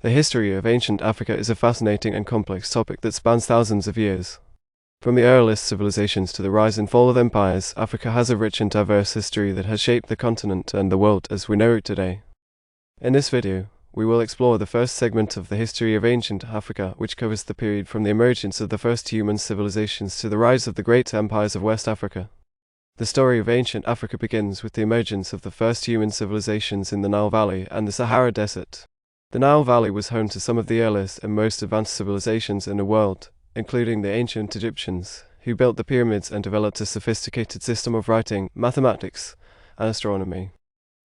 The history of ancient Africa is a fascinating and complex topic that spans thousands of years. From the earliest civilizations to the rise and fall of empires, Africa has a rich and diverse history that has shaped the continent and the world as we know it today. In this video, we will explore the first segment of the history of ancient Africa, which covers the period from the emergence of the first human civilizations to the rise of the great empires of West Africa. The story of ancient Africa begins with the emergence of the first human civilizations in the Nile Valley and the Sahara Desert. The Nile Valley was home to some of the earliest and most advanced civilizations in the world, including the ancient Egyptians, who built the pyramids and developed a sophisticated system of writing, mathematics, and astronomy.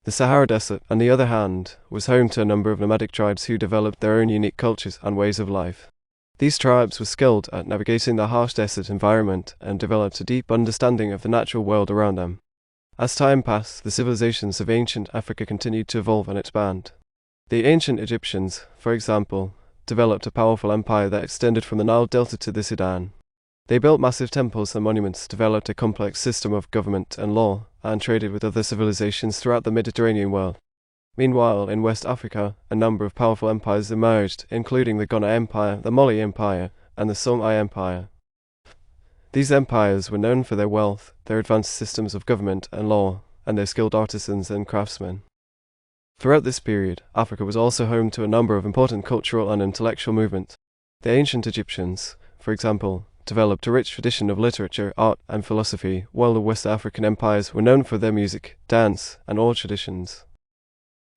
The Sahara Desert, on the other hand, was home to a number of nomadic tribes who developed their own unique cultures and ways of life. These tribes were skilled at navigating the harsh desert environment and developed a deep understanding of the natural world around them. As time passed, the civilizations of ancient Africa continued to evolve and expand. The ancient Egyptians, for example, developed a powerful empire that extended from the Nile Delta to the Sudan. They built massive temples and monuments, developed a complex system of government and law, and traded with other civilizations throughout the Mediterranean world. Meanwhile, in West Africa, a number of powerful empires emerged, including the Ghana Empire, the Mali Empire, and the Songhai Empire. These empires were known for their wealth, their advanced systems of government and law, and their skilled artisans and craftsmen. Throughout this period, Africa was also home to a number of important cultural and intellectual movements. The ancient Egyptians, for example, developed a rich tradition of literature, art, and philosophy, while the West African empires were known for their music, dance, and oral traditions.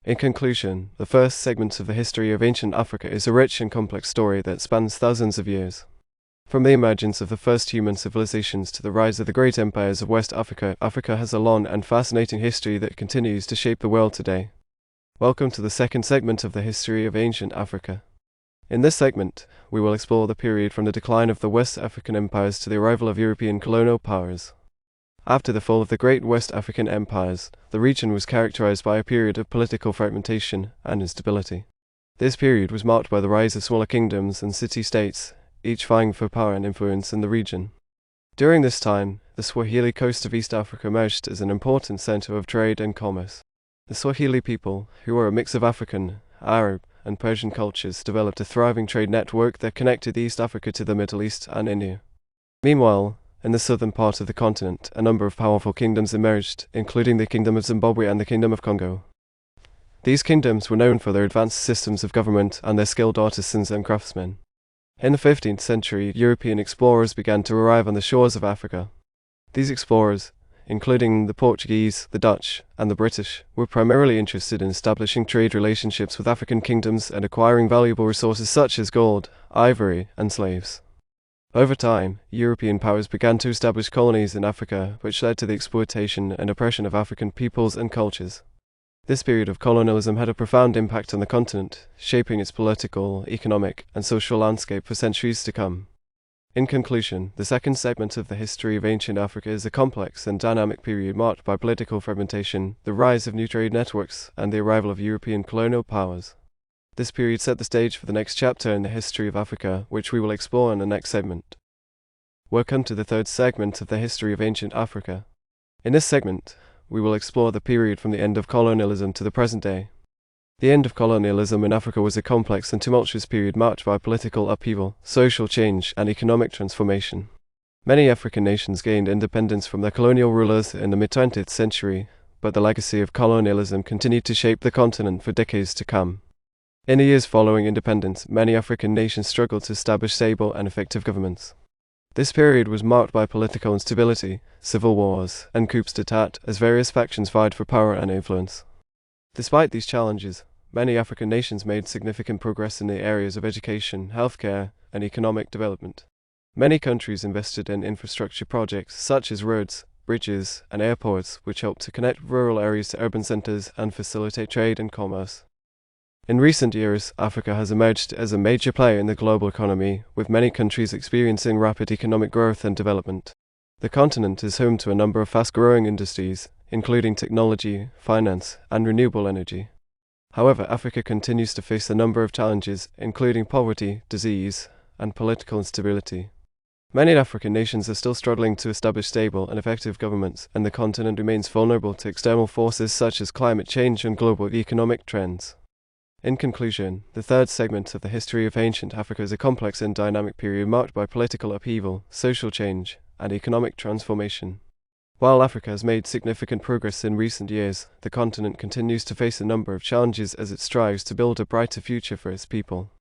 In conclusion, the first segment of the history of ancient Africa is a rich and complex story that spans thousands of years. From the emergence of the first human civilizations to the rise of the great empires of West Africa, Africa has a long and fascinating history that continues to shape the world today. Welcome to the second segment of the history of ancient Africa. In this segment, we will explore the period from the decline of the West African empires to the arrival of European colonial powers. After the fall of the great West African empires, the region was characterized by a period of political fragmentation and instability. This period was marked by the rise of smaller kingdoms and city-states, each vying for power and influence in the region. During this time, the Swahili coast of East Africa emerged as an important center of trade and commerce. The Swahili people, who were a mix of African, Arab, and Persian cultures, developed a thriving trade network that connected East Africa to the Middle East and India. Meanwhile, in the southern part of the continent, a number of powerful kingdoms emerged, including the Kingdom of Zimbabwe and the Kingdom of Congo. These kingdoms were known for their advanced systems of government and their skilled artisans and craftsmen. In the 15th century, European explorers began to arrive on the shores of Africa. These explorers, including the Portuguese, the Dutch, and the British, were primarily interested in establishing trade relationships with African kingdoms and acquiring valuable resources such as gold, ivory, and slaves. Over time, European powers began to establish colonies in Africa, which led to the exploitation and oppression of African peoples and cultures. This period of colonialism had a profound impact on the continent, shaping its political, economic, and social landscape for centuries to come. In conclusion, the second segment of the history of ancient Africa is a complex and dynamic period marked by political fragmentation, the rise of new trade networks, and the arrival of European colonial powers. This period set the stage for the next chapter in the history of Africa, which we will explore in the next segment. Welcome to the third segment of the history of ancient Africa. In this segment, we will explore the period from the end of colonialism to the present day. The end of colonialism in Africa was a complex and tumultuous period marked by political upheaval, social change, and economic transformation. Many African nations gained independence from their colonial rulers in the mid-20th century, but the legacy of colonialism continued to shape the continent for decades to come. In the years following independence, many African nations struggled to establish stable and effective governments. This period was marked by political instability, civil wars, and coups d'état as various factions vied for power and influence. Despite these challenges, many African nations made significant progress in the areas of education, healthcare, and economic development. Many countries invested in infrastructure projects such as roads, bridges, and airports, which helped to connect rural areas to urban centers and facilitate trade and commerce. In recent years, Africa has emerged as a major player in the global economy, with many countries experiencing rapid economic growth and development. The continent is home to a number of fast-growing industries, including technology, finance, and renewable energy. However, Africa continues to face a number of challenges, including poverty, disease, and political instability. Many African nations are still struggling to establish stable and effective governments, and the continent remains vulnerable to external forces such as climate change and global economic trends. In conclusion, the third segment of the history of ancient Africa is a complex and dynamic period marked by political upheaval, social change, and economic transformation. While Africa has made significant progress in recent years, the continent continues to face a number of challenges as it strives to build a brighter future for its people.